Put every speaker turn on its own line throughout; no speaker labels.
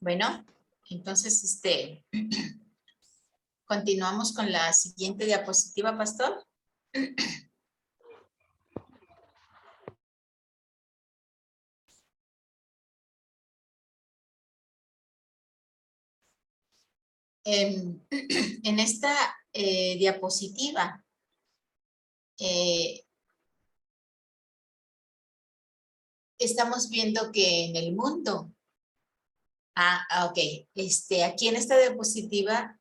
Bueno, entonces continuamos con la siguiente diapositiva, Pastor. En esta diapositiva estamos viendo que en el mundo, ok, aquí en esta diapositiva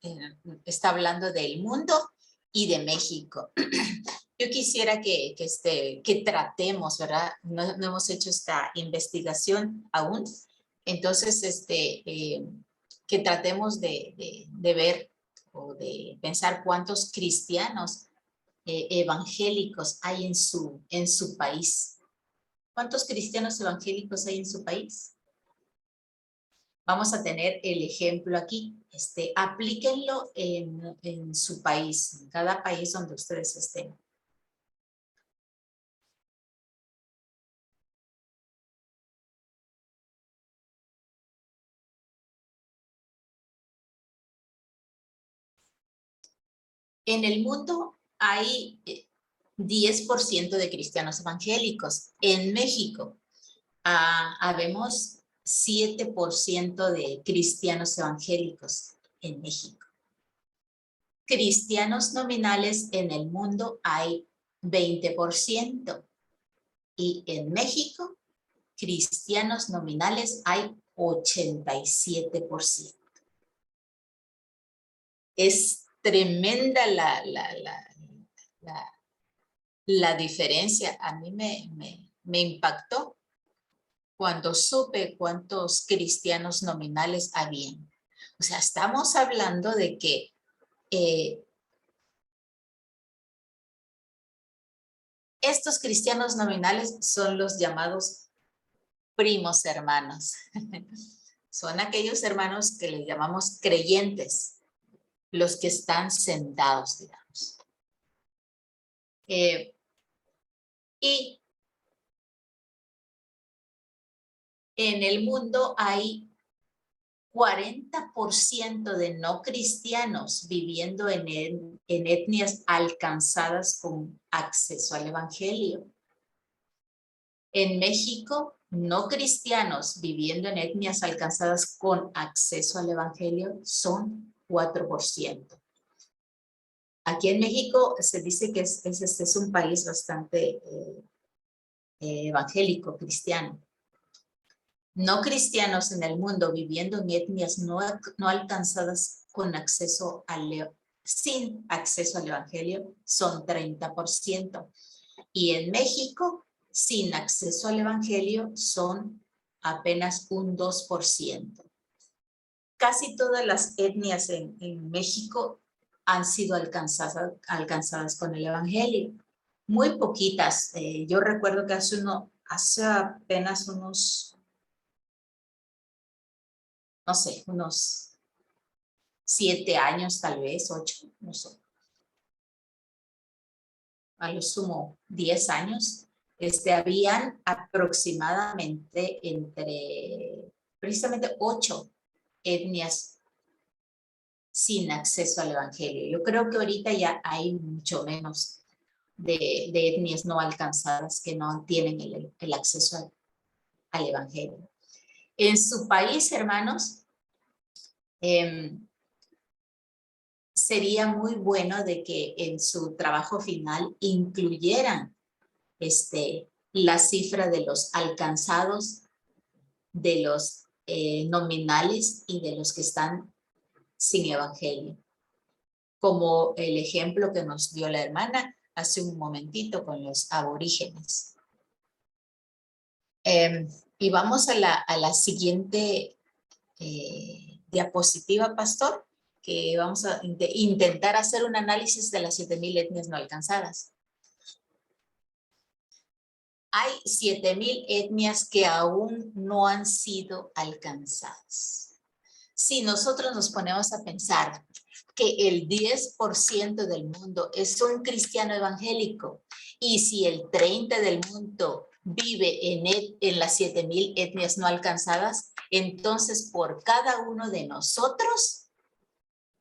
está hablando del mundo y de México. Yo quisiera que tratemos, ¿verdad? No hemos hecho esta investigación aún. Entonces, que tratemos de ver o de pensar cuántos cristianos evangélicos hay en su país. ¿Cuántos cristianos evangélicos hay en su país? Vamos a tener el ejemplo aquí. Aplíquenlo en su país, en cada país donde ustedes estén. En el mundo hay 10% de cristianos evangélicos. En México habemos 7% de cristianos evangélicos en México. Cristianos nominales en el mundo hay 20%. Y en México, cristianos nominales hay 87%. Es tremenda la diferencia. A mí me impactó cuando supe cuántos cristianos nominales habían. O sea, estamos hablando de que estos cristianos nominales son los llamados primos hermanos. Son aquellos hermanos que les llamamos creyentes, los que están sentados, digamos. Y en el mundo hay 40% de no cristianos viviendo en etnias alcanzadas con acceso al evangelio. En México, no cristianos viviendo en etnias alcanzadas con acceso al evangelio son 4%. Aquí en México se dice que es un país bastante evangélico, cristiano. No cristianos en el mundo viviendo en etnias no alcanzadas con acceso sin acceso al evangelio son 30%. Y en México, sin acceso al evangelio, son apenas un 2%. Casi todas las etnias en México han sido alcanzadas con el evangelio. Muy poquitas. Yo recuerdo que hace apenas unos 7 años, tal vez, 8, no sé. A lo sumo 10 años, habían aproximadamente precisamente 8 etnias sin acceso al evangelio. Yo creo que ahorita ya hay mucho menos de etnias no alcanzadas que no tienen el acceso al evangelio. En su país, hermanos, sería muy bueno de que en su trabajo final incluyeran la cifra de los alcanzados, de los nominales y de los que están sin evangelio. Como el ejemplo que nos dio la hermana hace un momentito con los aborígenes. Y vamos a la siguiente diapositiva, Pastor, que vamos a intentar hacer un análisis de las 7,000 etnias no alcanzadas. Hay 7,000 etnias que aún no han sido alcanzadas. Si nosotros nos ponemos a pensar que el 10% del mundo es un cristiano evangélico y si el 30% del mundo vive en las 7,000 etnias no alcanzadas, Entonces, por cada uno de nosotros,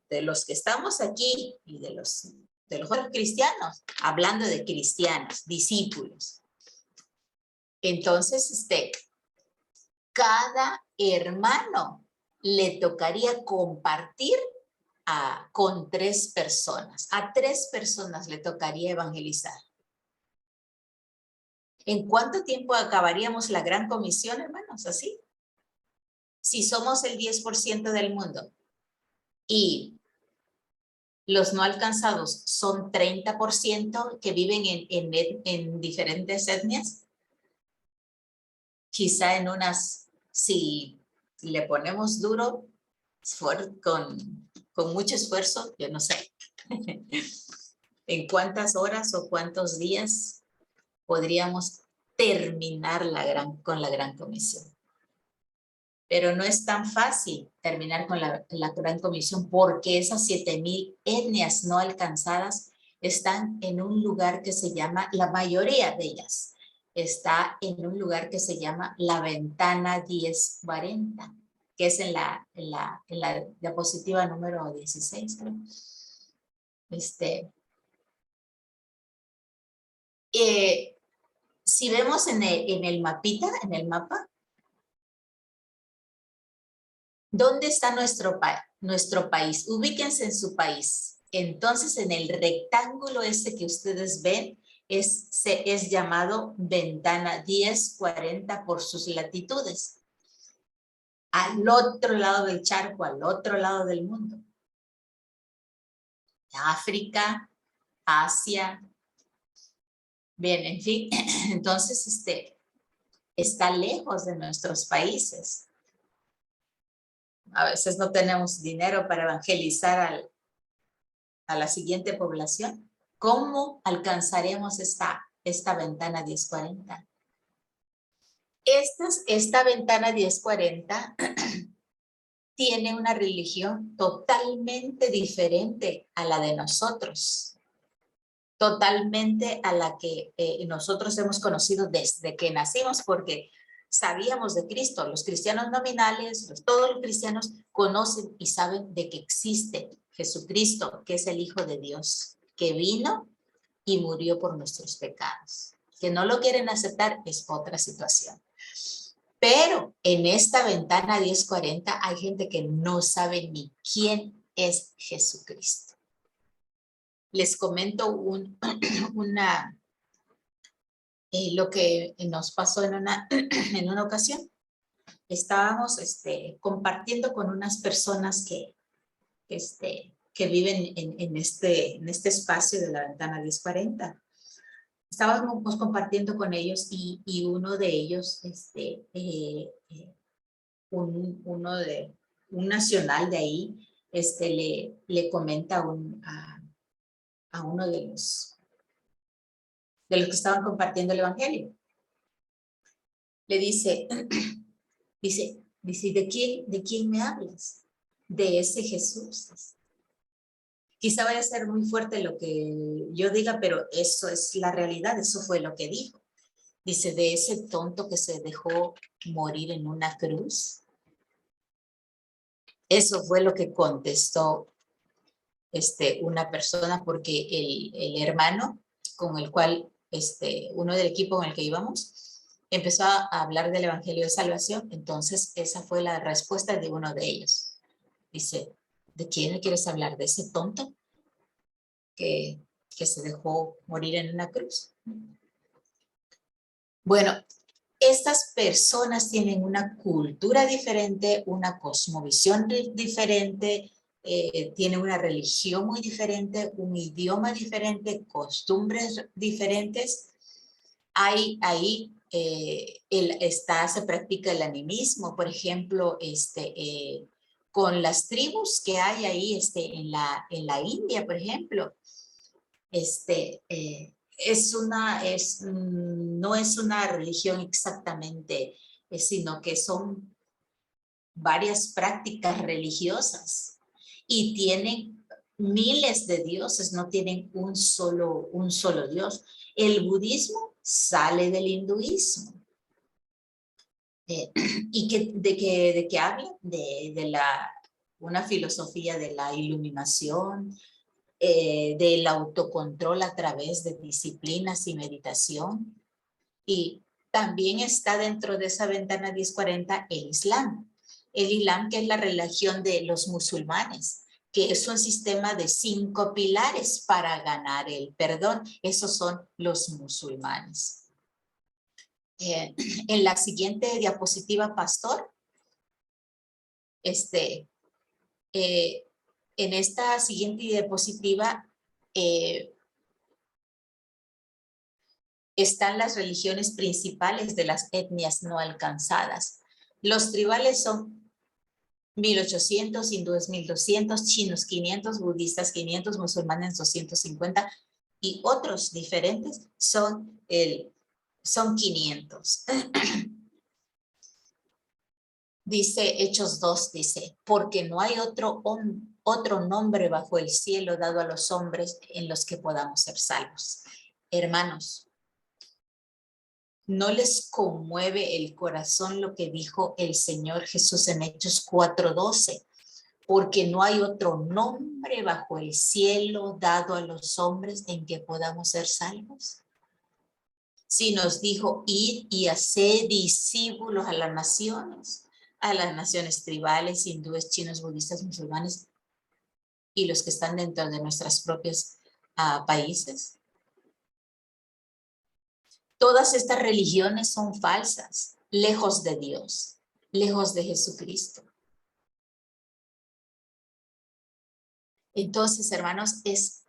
de los que estamos aquí y de los otros cristianos, hablando de cristianos, discípulos. Entonces, cada hermano le tocaría compartir con 3 personas. A 3 personas le tocaría evangelizar. ¿En cuánto tiempo acabaríamos la gran comisión, hermanos? ¿Así? Si somos el 10% del mundo y los no alcanzados son 30% que viven en diferentes etnias, quizá en unas, si le ponemos duro, con mucho esfuerzo, yo no sé, en cuántas horas o cuántos días podríamos terminar con la gran comisión. Pero no es tan fácil terminar con la gran comisión porque esas 7,000 etnias no alcanzadas están en un lugar que se llama, la mayoría de ellas, está en un lugar que se llama la ventana 1040, que es en la diapositiva número 16, creo. Si vemos en el mapa, ¿dónde está nuestro país? Ubíquense en su país. Entonces, en el rectángulo ese que ustedes ven, es llamado ventana 1040 por sus latitudes. Al otro lado del charco, al otro lado del mundo. África, Asia. Bien, en fin, entonces está lejos de nuestros países. A veces no tenemos dinero para evangelizar a la siguiente población. ¿Cómo alcanzaremos esta ventana 1040? Esta ventana 1040 tiene una religión totalmente diferente a la de nosotros. Totalmente a la que nosotros hemos conocido desde que nacimos, porque sabíamos de Cristo. Los cristianos nominales, todos los cristianos conocen y saben de que existe Jesucristo, que es el Hijo de Dios, que vino y murió por nuestros pecados. Que no lo quieren aceptar es otra situación. Pero en esta ventana 1040 hay gente que no sabe ni quién es Jesucristo. Les comento lo que nos pasó en una ocasión. Estábamos compartiendo con unas personas que viven en este espacio de la ventana 1040. Estábamos compartiendo con ellos y uno de ellos, un nacional de ahí, le comenta a uno de los que estaban compartiendo el evangelio. Le dice, ¿de quién me hablas? De ese Jesús. Quizá vaya a ser muy fuerte lo que yo diga, pero eso es la realidad, eso fue lo que dijo. Dice, de ese tonto que se dejó morir en una cruz. Eso fue lo que contestó una persona, porque el hermano con el cual, uno del equipo con el que íbamos, empezó a hablar del evangelio de salvación. Entonces esa fue la respuesta de uno de ellos. Dice, ¿de quién le quieres hablar? ¿De ese tonto que se dejó morir en una cruz? Bueno, estas personas tienen una cultura diferente, una cosmovisión diferente, tienen una religión muy diferente, un idioma diferente, costumbres diferentes. Ahí se practica el animismo, por ejemplo, con las tribus que hay ahí en la India, por ejemplo. No es una religión exactamente, sino que son varias prácticas religiosas y tienen miles de dioses, no tienen un solo Dios. El budismo sale del hinduismo. Y de que habla de una filosofía de la iluminación, del autocontrol a través de disciplinas y meditación. Y también está dentro de esa ventana 1040 el Islam. El Islam, que es la religión de los musulmanes, que es un sistema de 5 pilares para ganar el perdón. Esos son los musulmanes. En la siguiente diapositiva, Pastor, en esta siguiente diapositiva están las religiones principales de las etnias no alcanzadas. Los tribales son 1800, hindúes 1200, chinos 500, budistas 500, musulmanes 250 y otros diferentes son 500. Dice Hechos 2, dice, porque no hay otro nombre bajo el cielo dado a los hombres en los que podamos ser salvos. Hermanos, ¿no les conmueve el corazón lo que dijo el Señor Jesús en Hechos 4:12? Porque no hay otro nombre bajo el cielo dado a los hombres en que podamos ser salvos. Si nos dijo, id y haced discípulos a las naciones tribales, hindúes, chinos, budistas, musulmanes y los que están dentro de nuestras propias países. Todas estas religiones son falsas, lejos de Dios, lejos de Jesucristo. Entonces, hermanos, es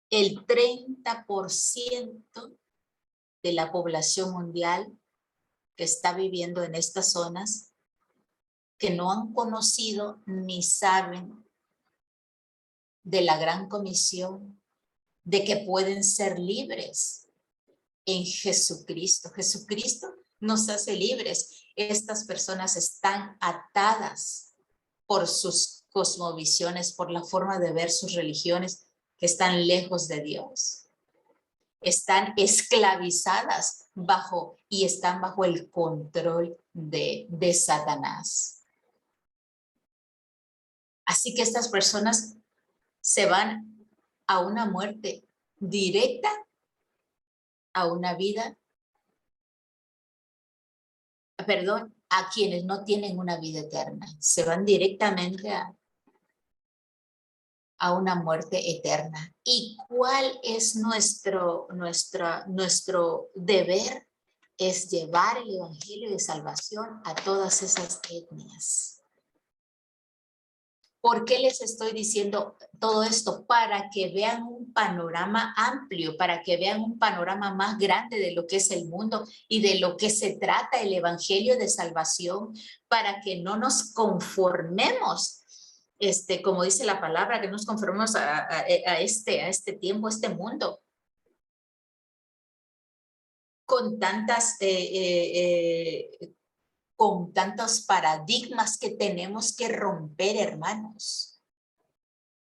el 30% de la población mundial que está viviendo en estas zonas que no han conocido ni saben de la gran comisión de que pueden ser libres en Jesucristo. Jesucristo nos hace libres. Estas personas están atadas por sus cosmovisiones, por la forma de ver sus religiones que están lejos de Dios. Están esclavizadas y están bajo el control de Satanás. Así que estas personas se van a una muerte directa, a una vida, a quienes no tienen una vida eterna. Se van directamente a una muerte eterna. ¿Y cuál es nuestro deber? Es llevar el evangelio de salvación a todas esas etnias. ¿Por qué les estoy diciendo todo esto? Para que vean un panorama amplio, para que vean un panorama más grande de lo que es el mundo y de lo que se trata el evangelio de salvación, para que no nos conformemos, como dice la palabra, que nos conformemos a este tiempo, a este mundo, con tantos paradigmas que tenemos que romper, hermanos.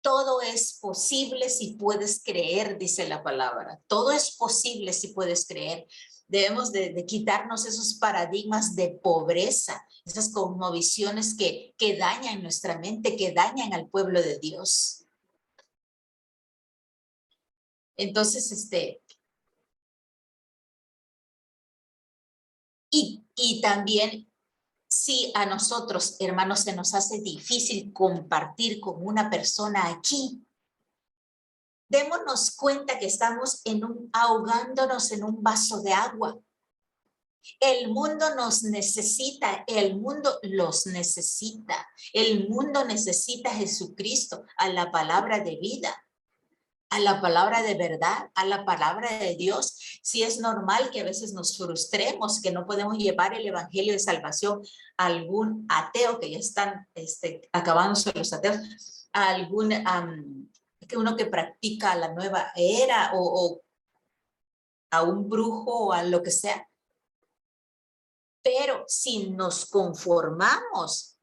Todo es posible si puedes creer, dice la palabra. Todo es posible si puedes creer. Debemos de quitarnos esos paradigmas de pobreza, esas cosmovisiones que dañan nuestra mente, que dañan al pueblo de Dios. Entonces, y también, si a nosotros, hermanos, se nos hace difícil compartir con una persona aquí, démonos cuenta que estamos ahogándonos en un vaso de agua. El mundo nos necesita, el mundo los necesita. El mundo necesita a Jesucristo, a la palabra de vida, a la palabra de verdad, a la palabra de Dios. Si es normal que a veces nos frustremos, que no podemos llevar el evangelio de salvación a algún ateo, que ya están acabándose los ateos, a uno que practica la nueva era o a un brujo o a lo que sea. Pero si nos conformamos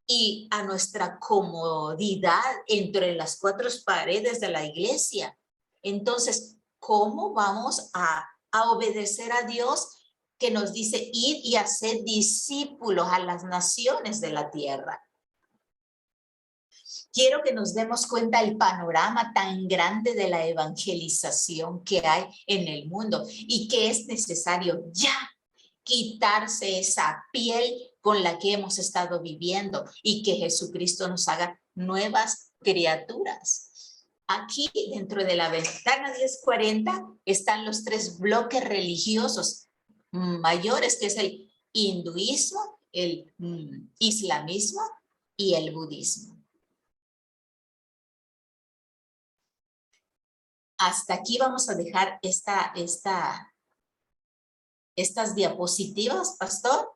y a nuestra comodidad entre las 4 paredes de la iglesia, entonces, ¿cómo vamos a obedecer a Dios que nos dice ir y hacer discípulos a las naciones de la tierra. Quiero que nos demos cuenta del panorama tan grande de la evangelización que hay en el mundo y que es necesario ya quitarse esa piel con la que hemos estado viviendo y que Jesucristo nos haga nuevas criaturas. Aquí dentro de la ventana 1040 están los 3 bloques religiosos mayores, que es el hinduismo, el islamismo y el budismo. Hasta aquí vamos a dejar estas diapositivas, pastor.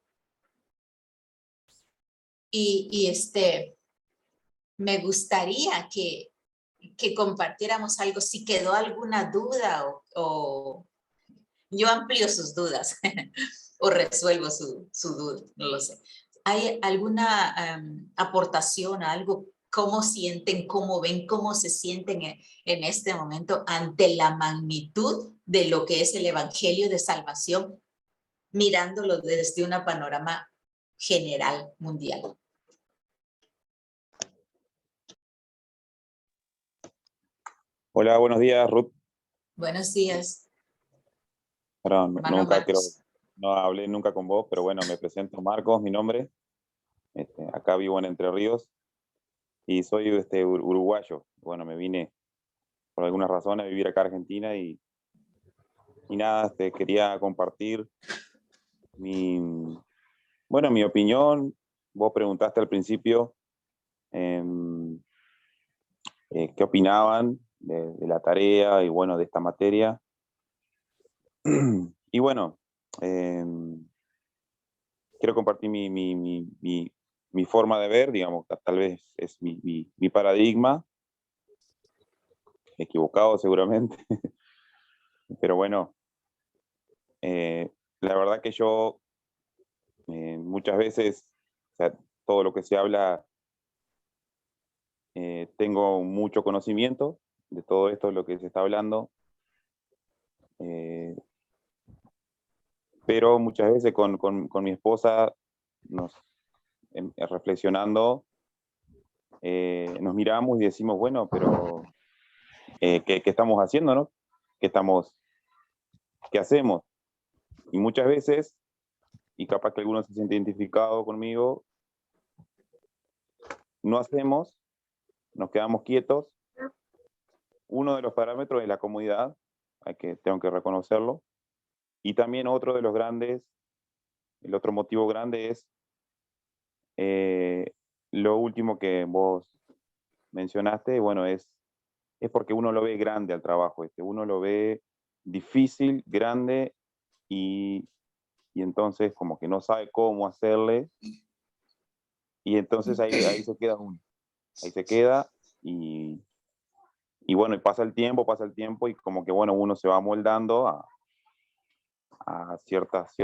Y me gustaría que compartiéramos algo, si quedó alguna duda o yo amplío sus dudas o resuelvo su duda, no lo sé. ¿Hay alguna aportación a algo? ¿Cómo sienten, cómo ven, cómo se sienten en este momento ante la magnitud de lo que es el Evangelio de Salvación, mirándolo desde un panorama general mundial?
Hola, buenos días, Ruth.
Buenos días.
Perdón,
Hermano Marcos.
no hablé nunca con vos, pero bueno, me presento, Marcos, mi nombre. Acá vivo en Entre Ríos y soy uruguayo. Bueno, me vine por algunas razones a vivir acá a Argentina y nada, quería compartir mi opinión. Vos preguntaste al principio qué opinaban de la tarea y bueno, de esta materia. Y bueno, quiero compartir mi forma de ver, digamos, tal vez es mi paradigma, equivocado seguramente, pero bueno, la verdad que yo muchas veces, o sea, todo lo que se habla, tengo mucho conocimiento de todo esto, lo que se está hablando, pero muchas veces con mi esposa, reflexionando, nos miramos y decimos, bueno, pero ¿qué estamos haciendo, no? ¿Qué hacemos? Y muchas veces, y capaz que algunos se sienten identificados conmigo, no hacemos, nos quedamos quietos. Uno de los parámetros es la comodidad, tengo que reconocerlo. Y también otro de los grandes, el otro motivo grande es lo último que vos mencionaste, bueno, es porque uno lo ve grande al trabajo, uno lo ve difícil, grande, y entonces como que no sabe cómo hacerle, y entonces ahí se queda uno, ahí se queda, y bueno, y pasa el tiempo, y como que bueno, uno se va amoldando a ciertas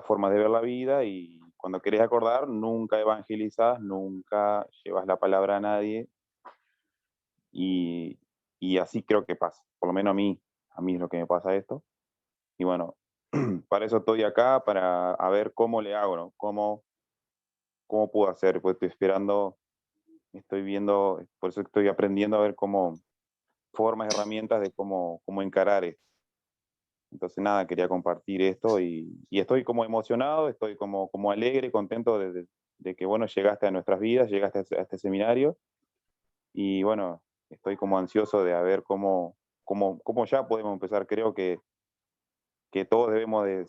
formas de ver la vida, y cuando querés acordar, nunca evangelizás, nunca llevas la palabra a nadie, y así creo que pasa, por lo menos a mí es lo que me pasa esto, y bueno, para eso estoy acá, para ver cómo le hago, ¿no? ¿Cómo puedo hacer? Pues estoy esperando, estoy viendo, por eso estoy aprendiendo a ver formas, herramientas de cómo encarar esto. Entonces nada, quería compartir esto y estoy como emocionado, estoy como alegre, contento de que bueno, llegaste a nuestras vidas, llegaste a este seminario, y bueno, estoy como ansioso de a ver cómo ya podemos empezar. Creo que todos debemos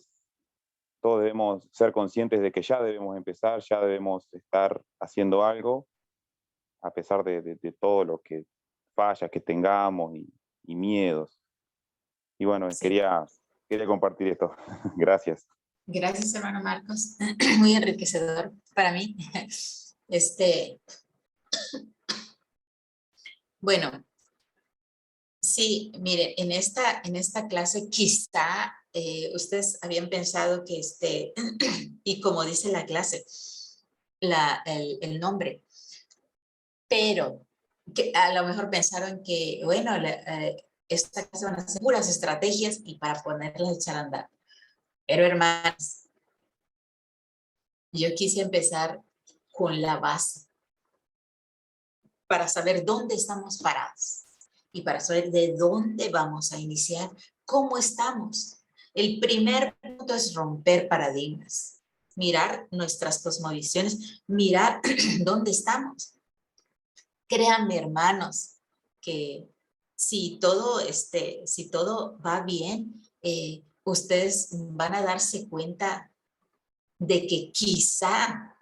ser conscientes de que ya debemos empezar, ya debemos estar haciendo algo, a pesar de todo lo que fallas que tengamos y miedos. Y bueno,
Sí.
quería compartir esto. Gracias.
Gracias, hermano Marcos. Muy enriquecedor para mí. Bueno, sí, mire, en esta clase quizá ustedes habían pensado que y como dice la clase, el nombre, pero que a lo mejor pensaron que, bueno, esta clase van a ser puras estrategias y para ponerlas a echar a andar. Pero hermanos, yo quise empezar con la base para saber dónde estamos parados y para saber de dónde vamos a iniciar, cómo estamos. El primer punto es romper paradigmas, mirar nuestras cosmovisiones, mirar dónde estamos. Créanme, hermanos, que si todo va bien, ustedes van a darse cuenta de que quizá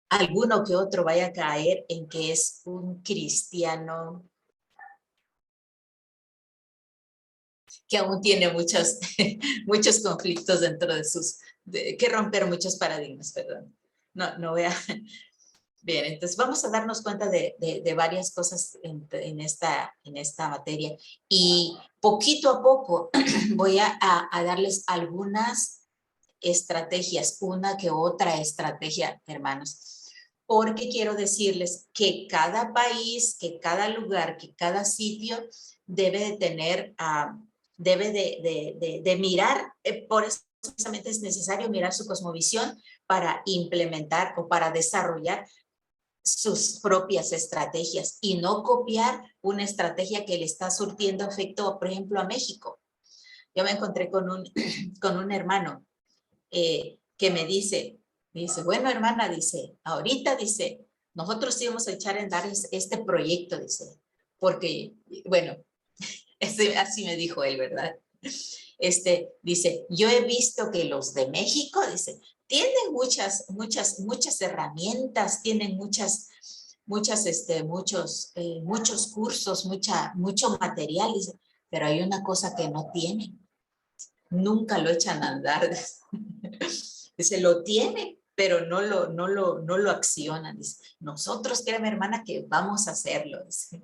alguno que otro vaya a caer en que es un cristiano que aún tiene muchos conflictos dentro de que romper muchos paradigmas, perdón. No voy a... Bien, entonces vamos a darnos cuenta de varias cosas en esta materia y poquito a poco voy a darles algunas estrategias, una que otra estrategia, hermanos, porque quiero decirles que cada país, que cada lugar, que cada sitio debe de tener, debe de mirar, por eso precisamente es necesario mirar su cosmovisión para implementar o para desarrollar sus propias estrategias y no copiar una estrategia que le está surtiendo efecto, por ejemplo, a México. Yo me encontré con un hermano que me dice, bueno, hermana, dice, ahorita, dice, nosotros íbamos a echar en dar este proyecto, dice, porque, bueno, así me dijo él, ¿verdad? Dice, yo he visto que los de México, dice, tienen muchas herramientas, tienen muchos cursos, mucho material, dice, pero hay una cosa que no tienen, nunca lo echan a andar. Dice, lo tienen, pero no lo accionan. Dice, nosotros, créeme, hermana, que vamos a hacerlo. Dice.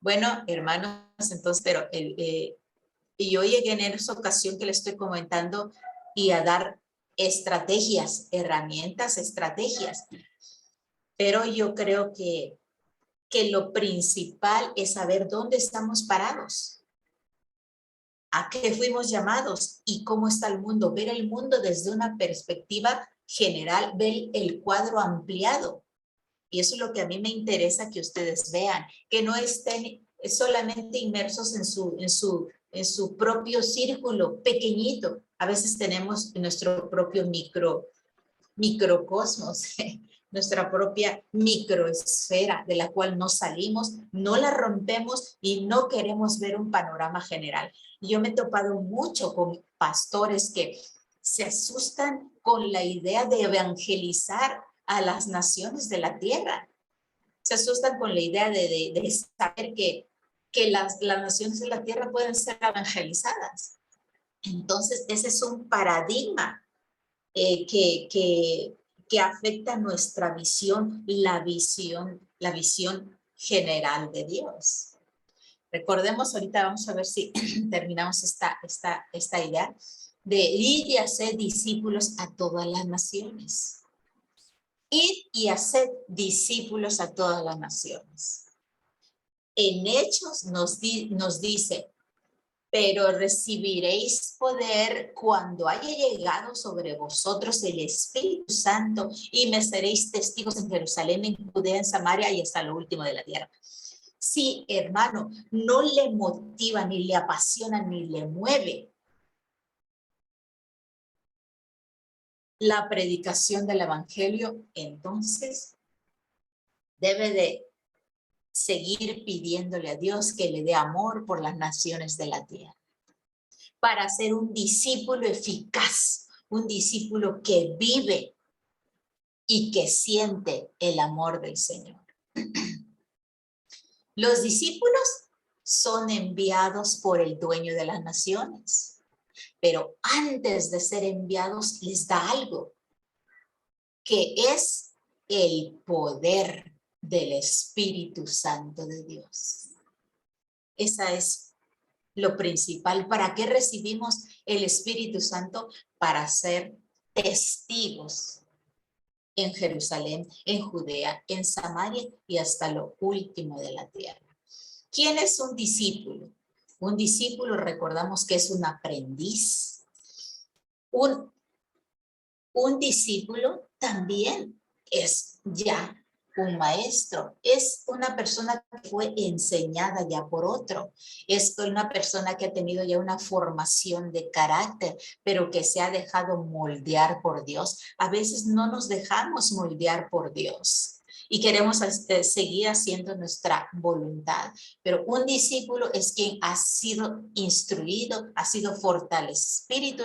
Bueno, hermanos, entonces, pero y yo llegué en esa ocasión que le estoy comentando y a dar estrategias, herramientas, estrategias. Pero yo creo que lo principal es saber dónde estamos parados, a qué fuimos llamados y cómo está el mundo. Ver el mundo desde una perspectiva general, ver el cuadro ampliado. Y eso es lo que a mí me interesa que ustedes vean, que no estén solamente inmersos en su propio círculo pequeñito. A veces tenemos nuestro propio microcosmos, nuestra propia microesfera de la cual no salimos, no la rompemos y no queremos ver un panorama general. Yo me he topado mucho con pastores que se asustan con la idea de evangelizar a las naciones de la tierra. Se asustan con la idea de saber que las naciones de la tierra pueden ser evangelizadas. Entonces, ese es un paradigma que afecta nuestra visión, la visión general de Dios. Recordemos, ahorita vamos a ver si terminamos esta idea de ir y hacer discípulos a todas las naciones. Ir y hacer discípulos a todas las naciones. En Hechos nos dice, pero recibiréis poder cuando haya llegado sobre vosotros el Espíritu Santo y me seréis testigos en Jerusalén, en Judea, en Samaria y hasta lo último de la tierra. Sí, hermano, no le motiva, ni le apasiona, ni le mueve la predicación del Evangelio, entonces debe de seguir pidiéndole a Dios que le dé amor por las naciones de la tierra, para ser un discípulo eficaz, un discípulo que vive y que siente el amor del Señor. Los discípulos son enviados por el dueño de las naciones, pero antes de ser enviados les da algo, que es el poder del Espíritu Santo de Dios. Esa es lo principal. ¿Para qué recibimos el Espíritu Santo? Para ser testigos en Jerusalén, en Judea, en Samaria y hasta lo último de la tierra. ¿Quién es un discípulo? Un discípulo, recordamos que es un aprendiz. Un discípulo también es ya un maestro, es una persona que fue enseñada ya por otro, es una persona que ha tenido ya una formación de carácter, pero que se ha dejado moldear por Dios. A veces no nos dejamos moldear por Dios y queremos seguir haciendo nuestra voluntad, pero un discípulo es quien ha sido instruido, ha sido fortalecido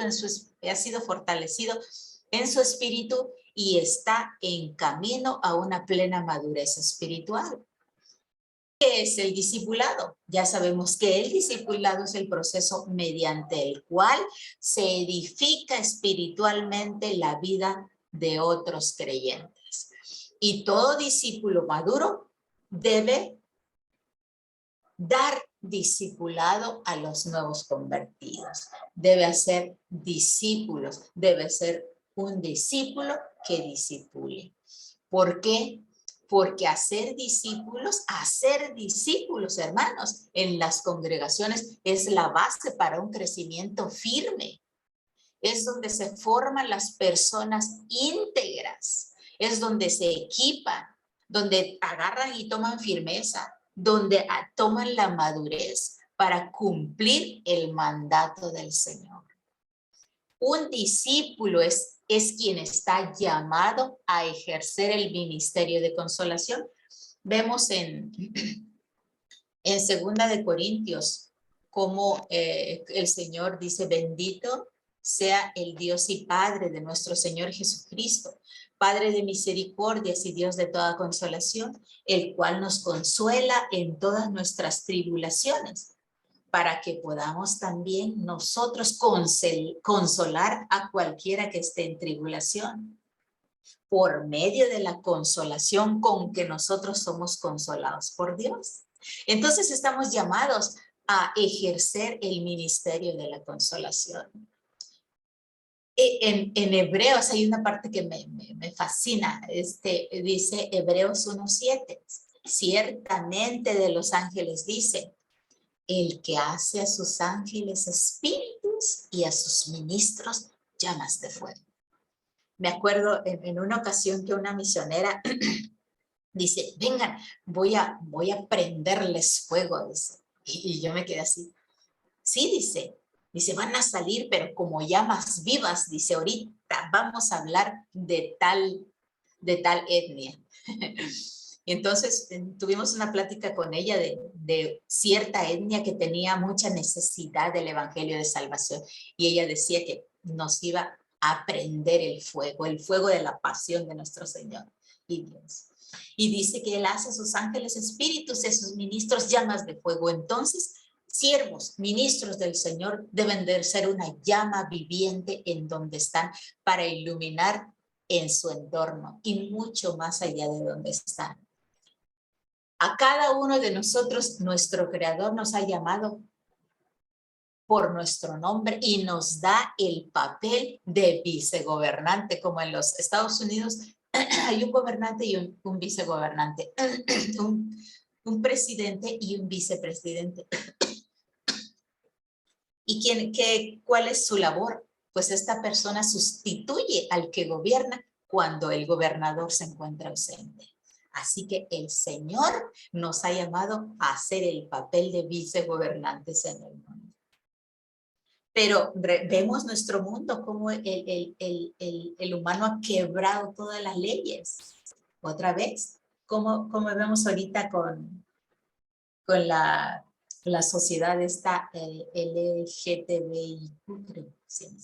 en su espíritu y está en camino a una plena madurez espiritual. ¿Qué es el discipulado? Ya sabemos que el discipulado es el proceso mediante el cual se edifica espiritualmente la vida de otros creyentes. Y todo discípulo maduro debe dar discipulado a los nuevos convertidos. Debe hacer discípulos, debe ser un discípulo que disipule. ¿Por qué? Porque hacer discípulos, hermanos, en las congregaciones es la base para un crecimiento firme. Es donde se forman las personas íntegras, es donde se equipan, donde agarran y toman firmeza, donde toman la madurez para cumplir el mandato del Señor. Un discípulo es quien está llamado a ejercer el ministerio de consolación. Vemos en 2 de Corintios cómo el Señor dice: bendito sea el Dios y Padre de nuestro Señor Jesucristo, Padre de misericordias y Dios de toda consolación, el cual nos consuela en todas nuestras tribulaciones, para que podamos también nosotros consolar a cualquiera que esté en tribulación, por medio de la consolación con que nosotros somos consolados por Dios. Entonces estamos llamados a ejercer el ministerio de la consolación. En Hebreos hay una parte que me fascina. Dice Hebreos 1:7. Ciertamente de los ángeles dice: el que hace a sus ángeles espíritus y a sus ministros llamas de fuego. Me acuerdo en una ocasión que una misionera dice: vengan, voy a prenderles fuego. Dice. Y yo me quedé así. Sí, dice, van a salir, pero como llamas vivas. Dice, ahorita vamos a hablar de tal etnia. Y entonces tuvimos una plática con ella de cierta etnia que tenía mucha necesidad del evangelio de salvación. Y ella decía que nos iba a prender el fuego de la pasión de nuestro Señor y Dios. Y dice que Él hace a sus ángeles espíritus y a sus ministros llamas de fuego. Entonces, siervos, ministros del Señor deben de ser una llama viviente en donde están para iluminar en su entorno y mucho más allá de donde están. A cada uno de nosotros, nuestro Creador nos ha llamado por nuestro nombre y nos da el papel de vicegobernante, como en los Estados Unidos hay un gobernante y un vicegobernante, un presidente y un vicepresidente. ¿Y cuál es su labor? Pues esta persona sustituye al que gobierna cuando el gobernador se encuentra ausente. Así que el Señor nos ha llamado a hacer el papel de vicegobernantes en el mundo. Pero vemos nuestro mundo como el humano ha quebrado todas las leyes. Otra vez, como vemos ahorita con la sociedad esta LGTBIQ, creo, sí.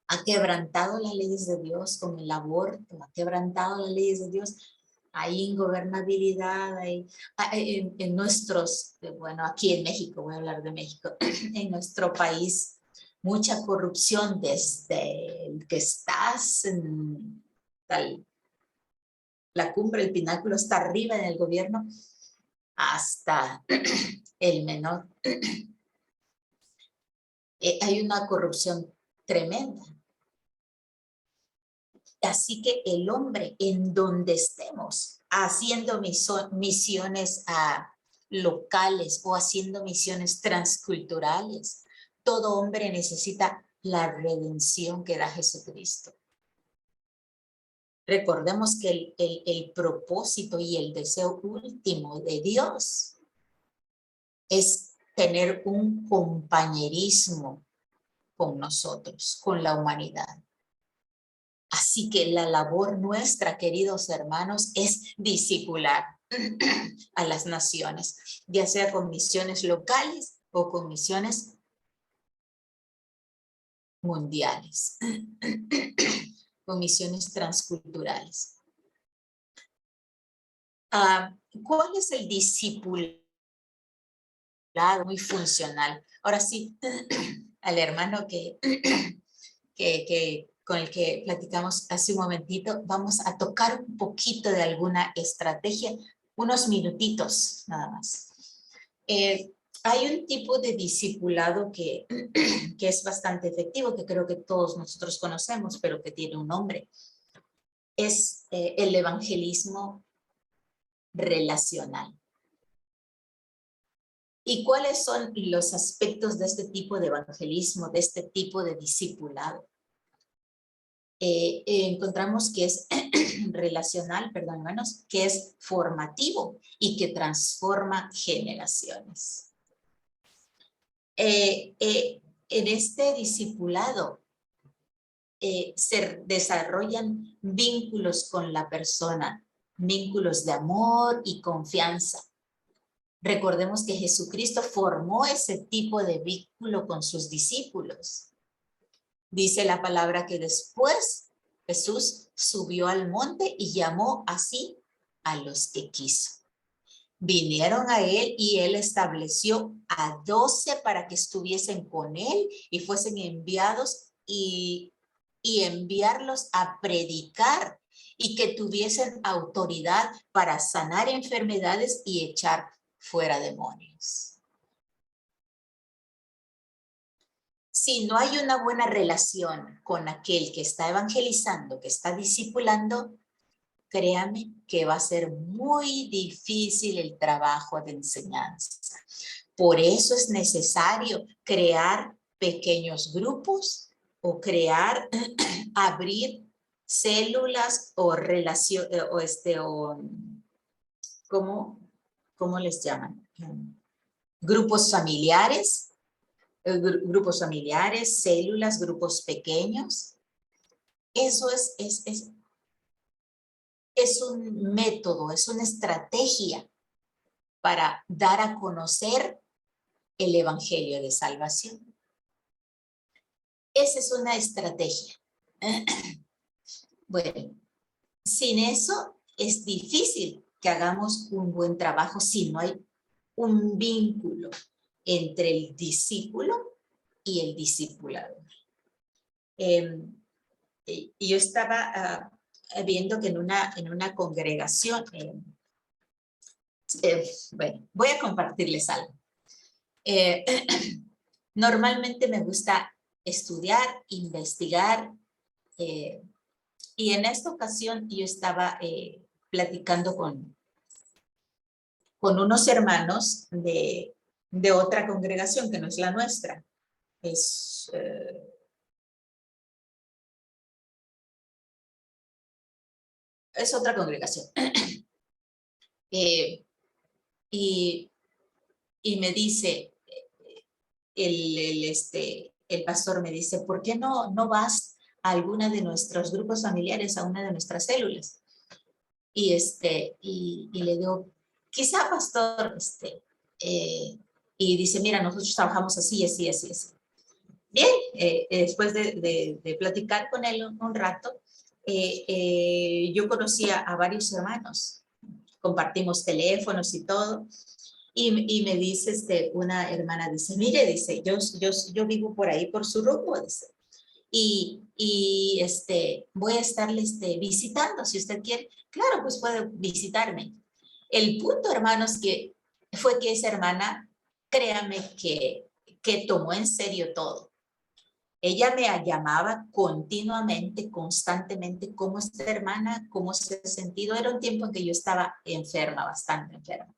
Ha quebrantado las leyes de Dios con el aborto, ha quebrantado las leyes de Dios. Hay ingobernabilidad, en nuestros, bueno, aquí en México, voy a hablar de México, en nuestro país, mucha corrupción desde el que estás en la cumbre, el pináculo está arriba en el gobierno, hasta el menor. Hay una corrupción tremenda. Así que el hombre, en donde estemos, haciendo misiones locales o haciendo misiones transculturales, todo hombre necesita la redención que da Jesucristo. Recordemos que el propósito y el deseo último de Dios es tener un compañerismo con nosotros, con la humanidad. Así que la labor nuestra, queridos hermanos, es discipular a las naciones, ya sea con misiones locales o con misiones mundiales, con misiones transculturales. ¿Cuál es el discipulado muy funcional? Ahora sí, al hermano con el que platicamos hace un momentito, vamos a tocar un poquito de alguna estrategia, unos minutitos nada más. Hay un tipo de discipulado que es bastante efectivo, que creo que todos nosotros conocemos, pero que tiene un nombre. Es el evangelismo relacional. ¿Y cuáles son los aspectos de este tipo de evangelismo, de este tipo de discipulado? Encontramos que es relacional, perdón, hermanos, que es formativo y que transforma generaciones. En este discipulado se desarrollan vínculos con la persona, vínculos de amor y confianza. Recordemos que Jesucristo formó ese tipo de vínculo con sus discípulos. Dice la palabra que después Jesús subió al monte y llamó así a los que quiso. Vinieron a él y él estableció a 12 para que estuviesen con él y fuesen enviados y enviarlos a predicar y que tuviesen autoridad para sanar enfermedades y echar fuera demonios. Si no hay una buena relación con aquel que está evangelizando, que está discipulando, créame que va a ser muy difícil el trabajo de enseñanza. Por eso es necesario crear pequeños grupos o abrir células o relación, ¿cómo les llaman? Grupos familiares, células, grupos pequeños. Eso es un método, es una estrategia para dar a conocer el evangelio de salvación. Esa es una estrategia. Bueno, sin eso es difícil que hagamos un buen trabajo si no hay un vínculo entre el discípulo y el discipulador. Y yo estaba viendo que en una congregación, bueno, voy a compartirles algo. Normalmente me gusta estudiar, investigar, y en esta ocasión yo estaba platicando con unos hermanos de otra congregación que no es la nuestra. Es otra congregación. Y me dice, el pastor me dice, ¿por qué no vas a alguna de nuestros grupos familiares, a una de nuestras células? Y le digo, quizá, pastor, y dice, mira, nosotros trabajamos así, así, así, así. Bien, después de platicar con él un rato, yo conocía a varios hermanos, compartimos teléfonos y todo, y me dice una hermana, dice, mire, dice, yo vivo por ahí, por su rumbo, dice, y voy a estarle visitando, si usted quiere. Claro, pues puede visitarme. El punto, hermanos, fue que esa hermana, créame que tomó en serio todo. Ella me llamaba continuamente, constantemente, ¿cómo está hermana? ¿Cómo se ha sentido? Era un tiempo en que yo estaba enferma, bastante enferma.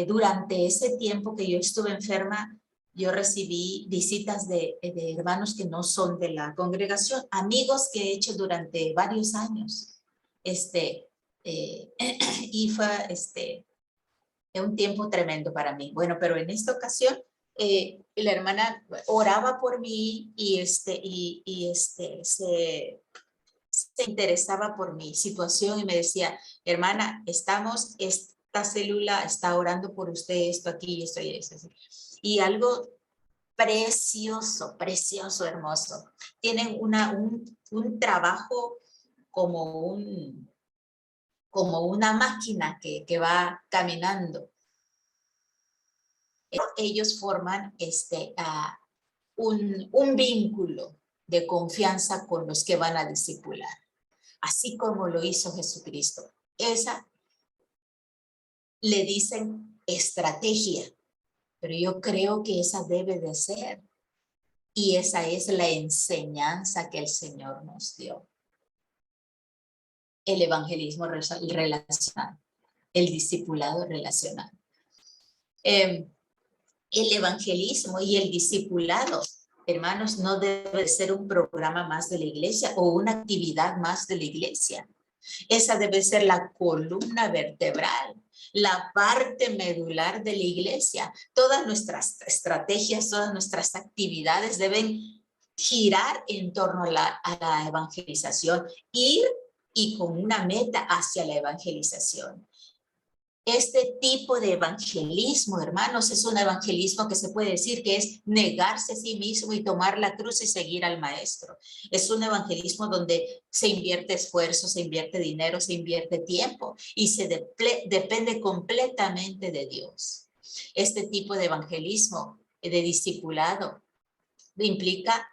Durante ese tiempo que yo estuve enferma, yo recibí visitas de hermanos que no son de la congregación, amigos que he hecho durante varios años. Y fue un tiempo tremendo para mí. Bueno, pero en esta ocasión la hermana oraba por mí y se interesaba por mi situación y me decía, hermana, esta célula está orando por usted, esto aquí, esto y eso. Y algo precioso, precioso, hermoso. Tienen un trabajo como una máquina que va caminando. Ellos forman un vínculo de confianza con los que van a discipular, así como lo hizo Jesucristo. Esa le dicen estrategia, pero yo creo que esa debe de ser. Y esa es la enseñanza que el Señor nos dio. El evangelismo relacional, el discipulado relacional. El evangelismo y el discipulado, hermanos, no debe ser un programa más de la iglesia o una actividad más de la iglesia. Esa debe ser la columna vertebral, la parte medular de la iglesia. Todas nuestras estrategias, todas nuestras actividades deben girar en torno a la evangelización, ir y con una meta hacia la evangelización. Este tipo de evangelismo, hermanos, es un evangelismo que se puede decir que es negarse a sí mismo y tomar la cruz y seguir al maestro. Es un evangelismo donde se invierte esfuerzo, se invierte dinero, se invierte tiempo y se depende completamente de Dios. Este tipo de evangelismo, de discipulado, implica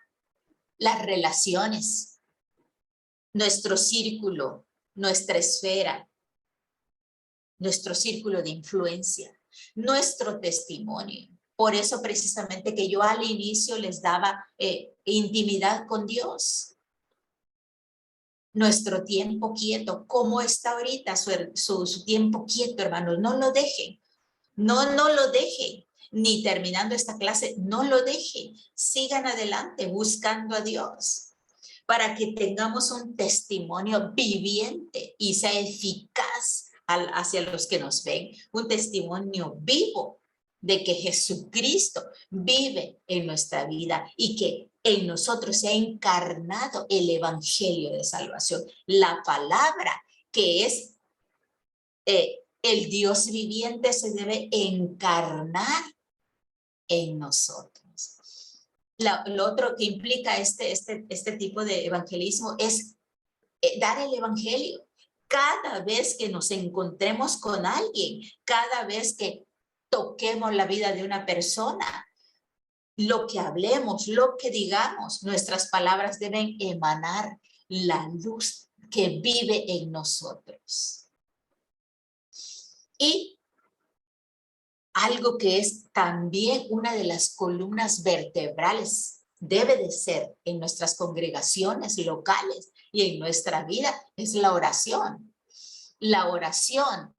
las relaciones, nuestro círculo, nuestra esfera, nuestro círculo de influencia, nuestro testimonio. Por eso precisamente que yo al inicio les daba intimidad con Dios. Nuestro tiempo quieto, ¿cómo está ahorita su tiempo quieto, hermanos? No lo dejen, no lo dejen. Ni terminando esta clase, no lo dejen. Sigan adelante buscando a Dios para que tengamos un testimonio viviente y sea eficaz hacia los que nos ven, un testimonio vivo de que Jesucristo vive en nuestra vida y que en nosotros se ha encarnado el evangelio de salvación, la palabra que es el Dios viviente se debe encarnar en nosotros. Lo otro que implica este tipo de evangelismo es dar el evangelio. Cada vez que nos encontremos con alguien, cada vez que toquemos la vida de una persona, lo que hablemos, lo que digamos, nuestras palabras deben emanar la luz que vive en nosotros. Y algo que es también una de las columnas vertebrales debe de ser en nuestras congregaciones locales y en nuestra vida es la oración. La oración,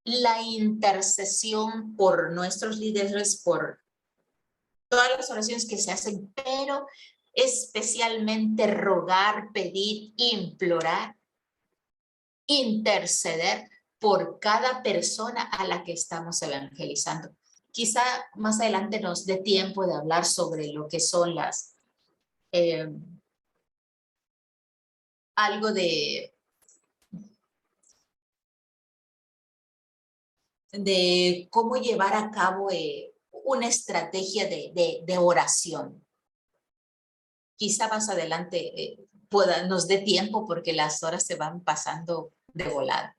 la intercesión por nuestros líderes, por todas las oraciones que se hacen, pero especialmente rogar, pedir, implorar, interceder por cada persona a la que estamos evangelizando. Quizá más adelante nos dé tiempo de hablar sobre lo que son algo de cómo llevar a cabo una estrategia de oración. Quizá más adelante nos dé tiempo porque las horas se van pasando de volada.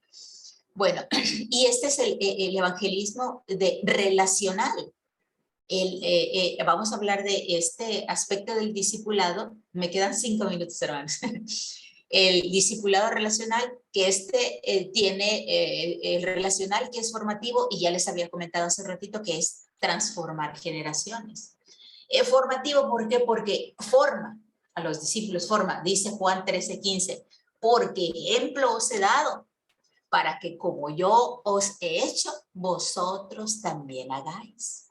Bueno, y este es el evangelismo relacional. Vamos a hablar de este aspecto del discipulado. Me quedan 5 minutos, hermanos. El discipulado relacional, que tiene el relacional que es formativo y ya les había comentado hace ratito que es transformar generaciones. Formativo, ¿por qué? Porque forma a los discípulos, dice Juan 13:15, porque ejemplo os he dado para que como yo os he hecho, vosotros también hagáis.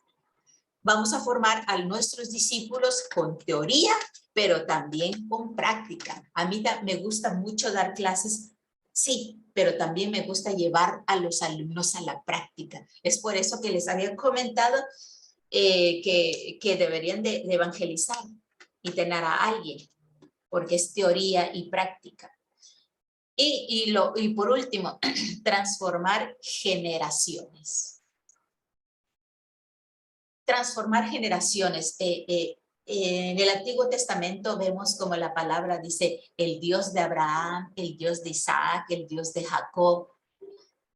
Vamos a formar a nuestros discípulos con teoría, pero también con práctica. A mí me gusta mucho dar clases, sí, pero también me gusta llevar a los alumnos a la práctica. Es por eso que les había comentado que deberían de evangelizar y tener a alguien, porque es teoría y práctica. Y por último, transformar generaciones. Transformar generaciones. En el Antiguo Testamento vemos como la palabra dice el Dios de Abraham, el Dios de Isaac, el Dios de Jacob.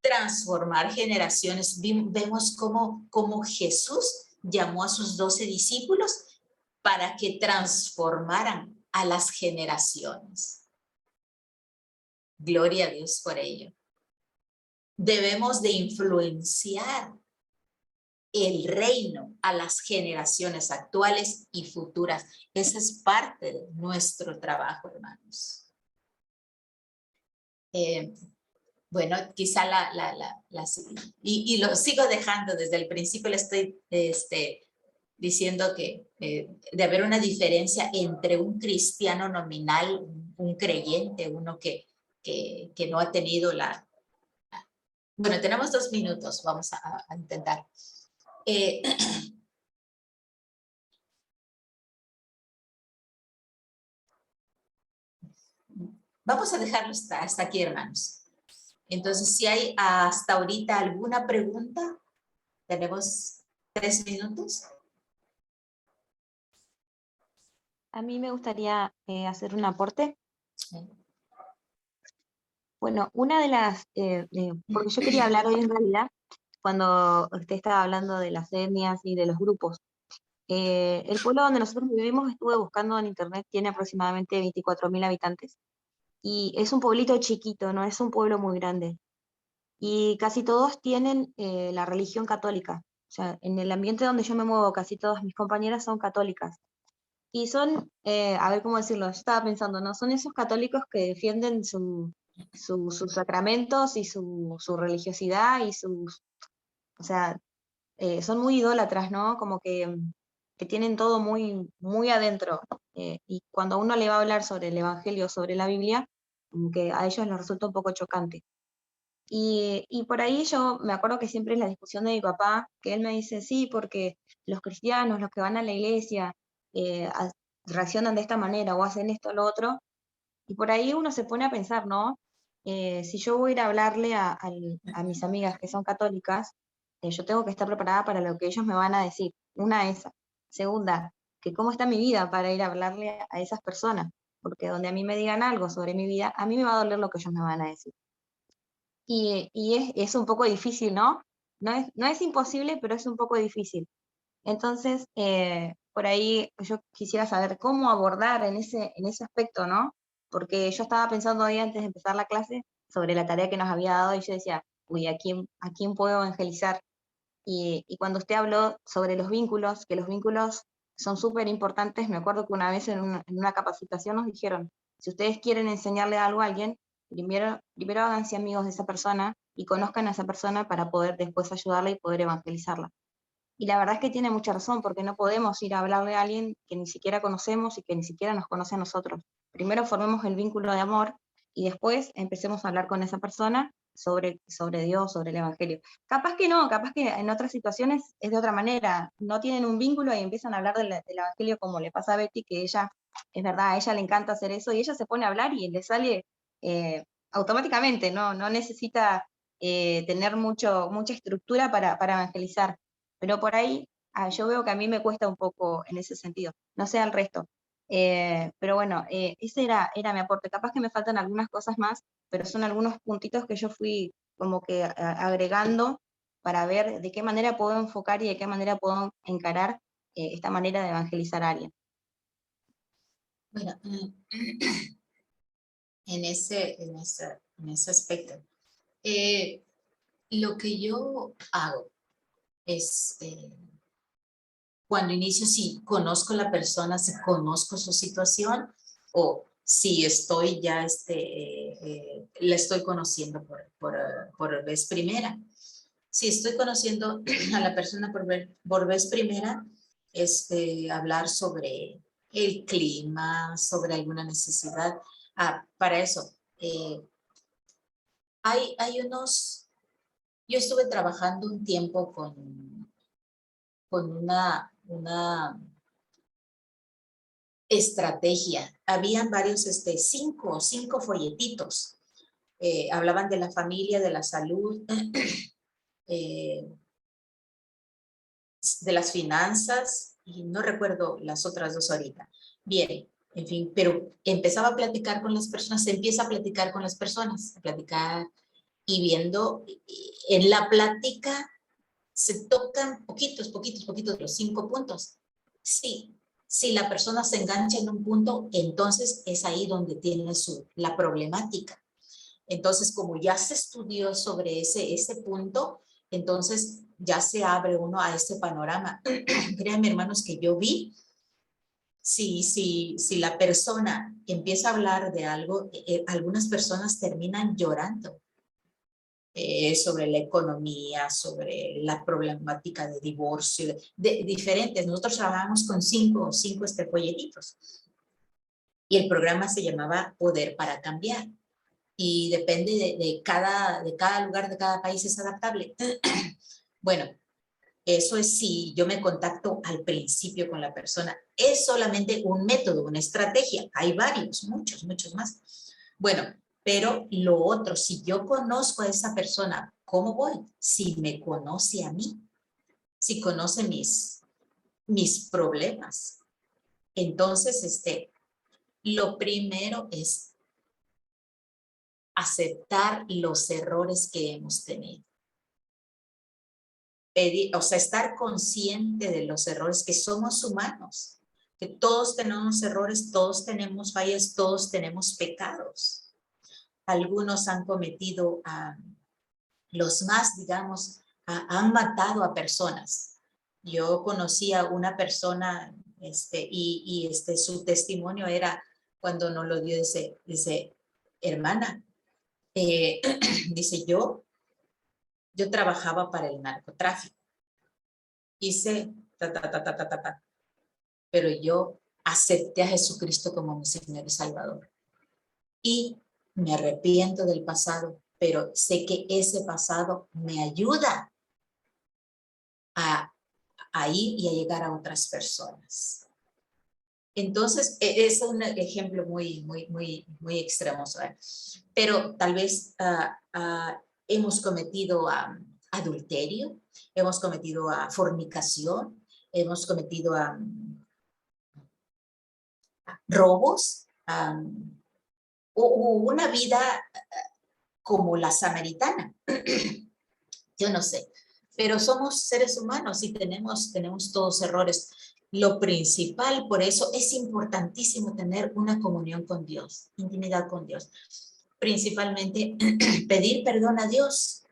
Transformar generaciones. Vemos cómo Jesús llamó a sus 12 discípulos para que transformaran a las generaciones. Gloria a Dios por ello. Debemos de influenciar el reino a las generaciones actuales y futuras. Esa es parte de nuestro trabajo, hermanos. Bueno, quizá y lo sigo dejando desde el principio, le estoy diciendo que de haber una diferencia entre un cristiano nominal, un creyente, uno que no ha tenido Bueno, tenemos 2 minutos, vamos a intentar. Vamos a dejarlo hasta aquí, hermanos. Entonces, si hay hasta ahorita alguna pregunta, tenemos 3 minutos.
A mí me gustaría hacer un aporte. Bueno, una de las, porque yo quería hablar hoy en realidad, cuando usted estaba hablando de las etnias y de los grupos. El pueblo donde nosotros vivimos, estuve buscando en internet, tiene aproximadamente 24.000 habitantes. Y es un pueblito chiquito, no es un pueblo muy grande. Y casi todos tienen la religión católica. O sea, en el ambiente donde yo me muevo, casi todas mis compañeras son católicas. Y son, a ver cómo decirlo, yo estaba pensando, ¿no? Son esos católicos que defienden sus sacramentos y su religiosidad y o sea, son muy idólatras, ¿no? Como que tienen todo muy, muy adentro. Y cuando uno le va a hablar sobre el Evangelio, sobre la Biblia, como que a ellos les resulta un poco chocante. Y por ahí yo me acuerdo que siempre es la discusión de mi papá, que él me dice, sí, porque los cristianos, los que van a la iglesia, reaccionan de esta manera o hacen esto o lo otro, y por ahí uno se pone a pensar, ¿no? Si yo voy a ir a hablarle a mis amigas que son católicas, yo tengo que estar preparada para lo que ellos me van a decir. Una, esa. Segunda, que cómo está mi vida para ir a hablarle a esas personas, porque donde a mí me digan algo sobre mi vida, a mí me va a doler lo que ellos me van a decir. Y es un poco difícil, ¿no? No es imposible, pero es un poco difícil. Entonces, por ahí yo quisiera saber cómo abordar en ese aspecto, ¿no? Porque yo estaba pensando hoy antes de empezar la clase sobre la tarea que nos había dado y yo decía, uy, ¿a quién puedo evangelizar? Y cuando usted habló sobre los vínculos, que los vínculos son súper importantes, me acuerdo que una vez en una capacitación nos dijeron, si ustedes quieren enseñarle algo a alguien, primero háganse amigos de esa persona y conozcan a esa persona para poder después ayudarla y poder evangelizarla. Y la verdad es que tiene mucha razón, porque no podemos ir a hablarle a alguien que ni siquiera conocemos y que ni siquiera nos conoce a nosotros. Primero formemos el vínculo de amor y después empecemos a hablar con esa persona sobre Dios, sobre el Evangelio. Capaz que no, capaz que en otras situaciones es de otra manera. No tienen un vínculo y empiezan a hablar del Evangelio como le pasa a Betty, que ella, es verdad, a ella le encanta hacer eso y ella se pone a hablar y le sale automáticamente, no necesita tener mucha estructura para evangelizar. Pero por ahí yo veo que a mí me cuesta un poco en ese sentido, no sé al resto. Pero bueno, ese era mi aporte. Capaz que me faltan algunas cosas más, pero son algunos puntitos que yo fui como que agregando para ver de qué manera puedo enfocar y de qué manera puedo encarar esta manera de evangelizar a alguien.
Bueno, en ese aspecto, lo que yo hago es, cuando inicio, si conozco la persona, si conozco su situación, o si estoy ya, la estoy conociendo por vez primera. Si estoy conociendo a la persona por vez primera, hablar sobre el clima, sobre alguna necesidad. Para eso, hay unos, yo estuve trabajando un tiempo con una estrategia. Habían varios, cinco folletitos. Hablaban de la familia, de la salud, de las finanzas, y no recuerdo las otras dos ahorita. Bien, en fin, pero empezaba a platicar con las personas, se empieza a platicar con las personas, a platicar y viendo, en la plática se tocan poquitos los 5 puntos. Sí, si la persona se engancha en un punto, entonces es ahí donde tiene la problemática. Entonces, como ya se estudió sobre ese punto, entonces ya se abre uno a este panorama. Créanme, hermanos, que yo vi, si la persona empieza a hablar de algo, algunas personas terminan llorando sobre la economía, sobre la problemática de divorcio, de diferentes. Nosotros trabajamos con cinco folletitos. Y el programa se llamaba Poder para Cambiar. Y depende de cada lugar, de cada país, es adaptable. Bueno, eso es si yo me contacto al principio con la persona. Es solamente un método, una estrategia. Hay varios, muchos más. Bueno, pero lo otro, si yo conozco a esa persona, ¿cómo voy? Si me conoce a mí, si conoce mis problemas. Entonces, lo primero es aceptar los errores que hemos tenido. Estar consciente de los errores, que somos humanos, que todos tenemos errores, todos tenemos fallas, todos tenemos pecados. Algunos han cometido, los más, digamos, han matado a personas. Yo conocí a una persona, su testimonio era, cuando nos lo dio, dice, hermana, dice, yo trabajaba para el narcotráfico. Hice pero yo acepté a Jesucristo como mi Señor y Salvador. Y me arrepiento del pasado, pero sé que ese pasado me ayuda a ir y a llegar a otras personas. Entonces, es un ejemplo muy extremo, ¿sabes? Pero tal vez hemos cometido adulterio, hemos cometido fornicación, hemos cometido robos, una vida como la samaritana. Yo no sé, pero somos seres humanos y tenemos todos errores. Lo principal, por eso es importantísimo tener una comunión con Dios, intimidad con Dios. Principalmente pedir perdón a Dios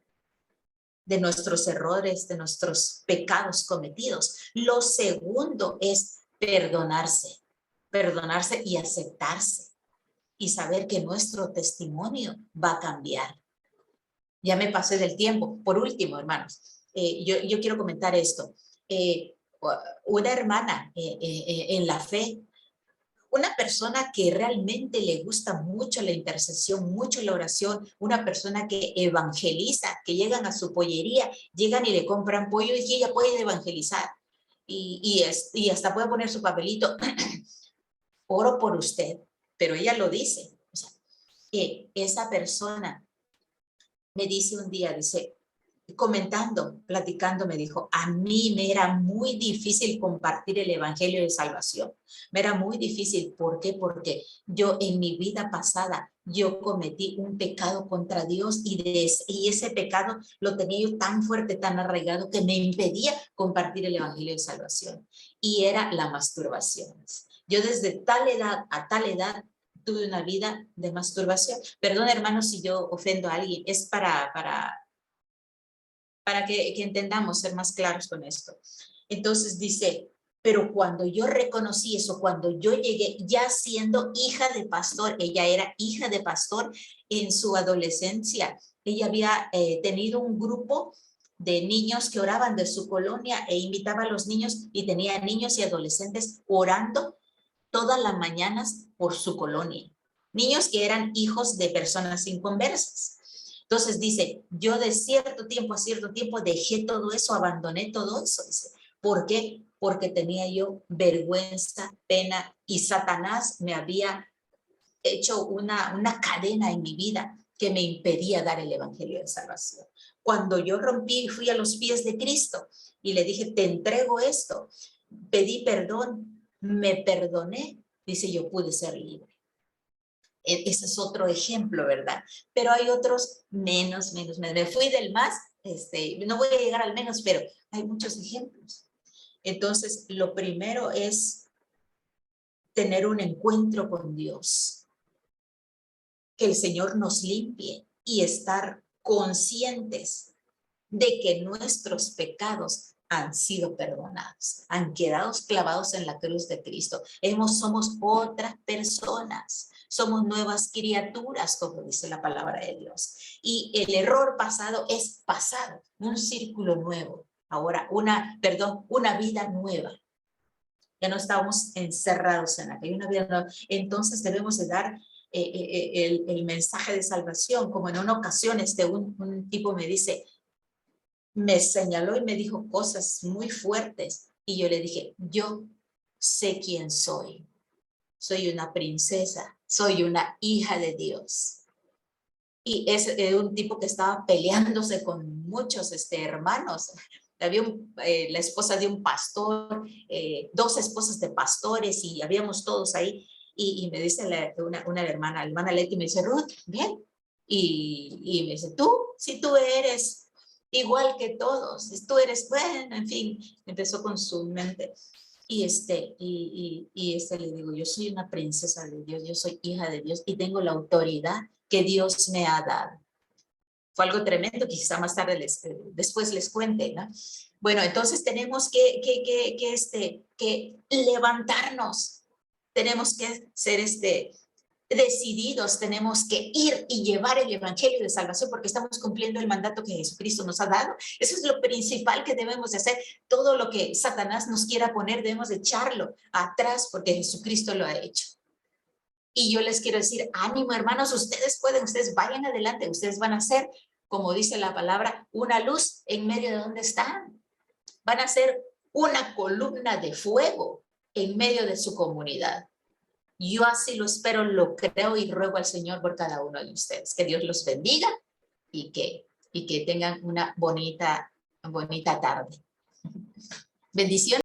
de nuestros errores, de nuestros pecados cometidos. Lo segundo es perdonarse y aceptarse y saber que nuestro testimonio va a cambiar. Ya me pasé del tiempo. Por último, hermanos, yo quiero comentar esto. Una hermana en la fe, una persona que realmente le gusta mucho la intercesión, mucho la oración, una persona que evangeliza, que llegan a su pollería, llegan y le compran pollo y ella puede evangelizar. Y hasta puede poner su papelito, oro por usted, pero ella lo dice. O sea, que esa persona me dice un día, dice, platicando, me dijo, a mí me era muy difícil compartir el evangelio de salvación. Me era muy difícil. ¿Por qué? Porque yo en mi vida pasada, yo cometí un pecado contra Dios y ese pecado lo tenía yo tan fuerte, tan arraigado, que me impedía compartir el evangelio de salvación. Y era la masturbación. Yo desde tal edad a tal edad tuve una vida de masturbación. Perdón, hermanos, si yo ofendo a alguien, es para que entendamos, ser más claros con esto. Entonces dice, pero cuando yo reconocí eso, cuando yo llegué ya siendo hija de pastor, ella era hija de pastor en su adolescencia, ella había tenido un grupo de niños que oraban de su colonia e invitaba a los niños y tenía niños y adolescentes orando todas las mañanas por su colonia. Niños que eran hijos de personas inconversas. Entonces dice, yo de cierto tiempo a cierto tiempo dejé todo eso, abandoné todo eso. Dice, ¿por qué? Porque tenía yo vergüenza, pena y Satanás me había hecho una cadena en mi vida que me impedía dar el evangelio de salvación. Cuando yo rompí y fui a los pies de Cristo y le dije, te entrego esto, pedí perdón, me perdoné, dice, yo pude ser libre. Ese es otro ejemplo, ¿verdad? Pero hay otros menos. Me fui del más, no voy a llegar al menos, pero hay muchos ejemplos. Entonces, lo primero es tener un encuentro con Dios. Que el Señor nos limpie y estar conscientes de que nuestros pecados han sido perdonados, han quedado clavados en la cruz de Cristo. Somos otras personas, somos nuevas criaturas, como dice la palabra de Dios. Y el error pasado es pasado, un círculo nuevo. Ahora, una vida nueva. Ya no estamos encerrados en aquella, una vida nueva. Entonces debemos de dar el mensaje de salvación, como en una ocasión un tipo me dice, me señaló y me dijo cosas muy fuertes y yo le dije, yo sé quién soy una princesa, soy una hija de Dios. Y es un tipo que estaba peleándose con muchos hermanos. Había la esposa de un pastor, dos esposas de pastores y habíamos todos ahí. Y me dice una hermana Leti, me dice, Ruth, bien. Y me dice, si tú eres igual que todos, tú eres bueno, en fin, empezó con su mente. Y le digo, yo soy una princesa de Dios, yo soy hija de Dios y tengo la autoridad que Dios me ha dado. Fue algo tremendo que quizá más tarde después les cuente, ¿no? Bueno, entonces tenemos que levantarnos, tenemos que ser decididos, tenemos que ir y llevar el evangelio de salvación porque estamos cumpliendo el mandato que Jesucristo nos ha dado. Eso es lo principal que debemos de hacer. Todo lo que Satanás nos quiera poner debemos de echarlo atrás porque Jesucristo lo ha hecho. Y yo les quiero decir, ánimo hermanos, ustedes pueden, ustedes vayan adelante, ustedes van a ser, como dice la palabra, una luz en medio de donde están. Van a ser una columna de fuego en medio de su comunidad. Yo así lo espero, lo creo y ruego al Señor por cada uno de ustedes. Que Dios los bendiga y que tengan una bonita tarde. Bendiciones.